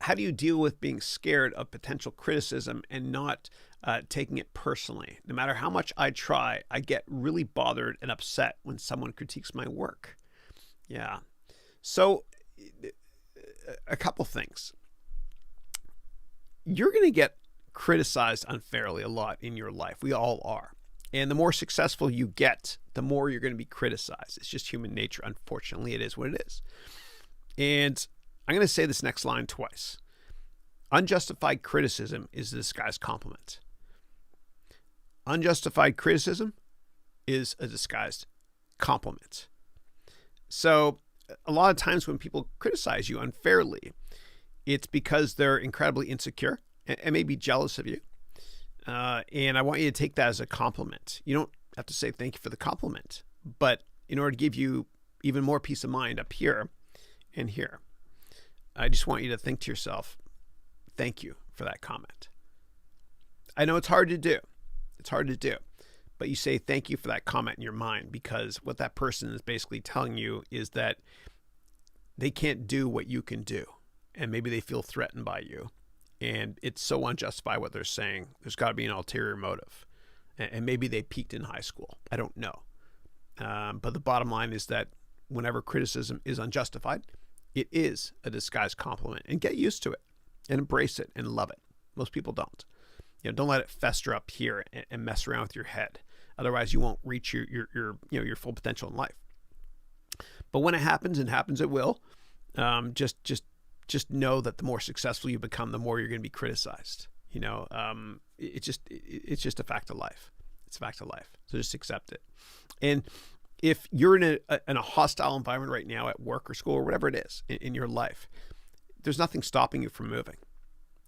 how do you deal with being scared of potential criticism and not taking it personally? No matter how much I try, I get really bothered and upset when someone critiques my work. Yeah. So, a couple things. You're going to get criticized unfairly a lot in your life. We all are. And the more successful you get, the more you're going to be criticized. It's just human nature. Unfortunately, it is what it is. And I'm going to say this next line twice. Unjustified criticism is a disguised compliment. Unjustified criticism is a disguised compliment. So a lot of times when people criticize you unfairly, it's because they're incredibly insecure and maybe jealous of you. And I want you to take that as a compliment. You don't have to say thank you for the compliment, but in order to give you even more peace of mind up here and here, I just want you to think to yourself, thank you for that comment. I know it's hard to do. It's hard to do. But you say thank you for that comment in your mind, because what that person is basically telling you is that they can't do what you can do. And maybe they feel threatened by you. And it's so unjustified what they're saying. There's got to be an ulterior motive. And maybe they peaked in high school. I don't know. But the bottom line is that whenever criticism is unjustified, it is a disguised compliment. And get used to it and embrace it and love it. Most people don't. Don't let it fester up here and mess around with your head. Otherwise, you won't reach your full potential in life. But when it happens, and happens it will, just know that the more successful you become, the more you're going to be criticized. It's just a fact of life. It's a fact of life. So just accept it. And if you're in a hostile environment right now at work or school or whatever it is in your life, there's nothing stopping you from moving.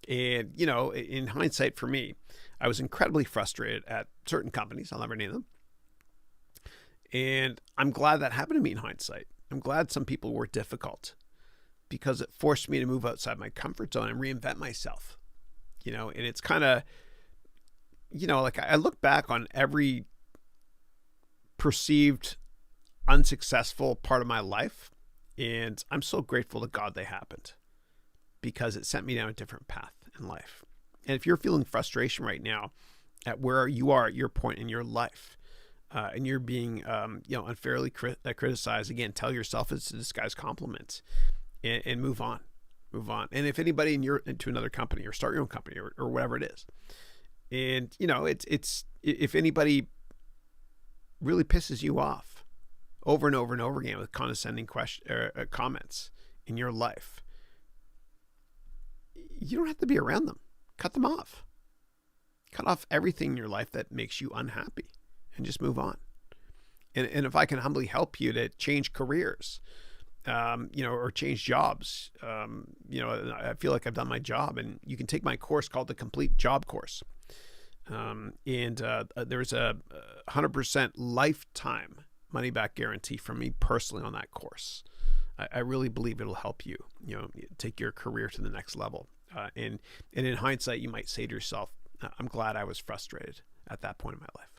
And, in hindsight for me, I was incredibly frustrated at certain companies. I'll never name them. And I'm glad that happened to me in hindsight. I'm glad some people were difficult, because it forced me to move outside my comfort zone and reinvent myself. And it's kind of, like I look back on every perceived unsuccessful part of my life, and I'm so grateful to God they happened, because it sent me down a different path in life. And if you're feeling frustration right now at where you are at your point in your life, and you're being unfairly criticized, again, tell yourself it's a disguised compliment, and move on. And if anybody into another company, or start your own company, or whatever it is, and it's if anybody really pisses you off over and over and over again with condescending comments in your life, you don't have to be around them. Cut them off. Cut off everything in your life that makes you unhappy, and just move on. And if I can humbly help you to change careers, or change jobs, I feel like I've done my job. And you can take my course called the Complete Job Course. There's a 100% lifetime money back guarantee from me personally on that course. I really believe it'll help you, take your career to the next level. And in hindsight, you might say to yourself, I'm glad I was frustrated at that point in my life.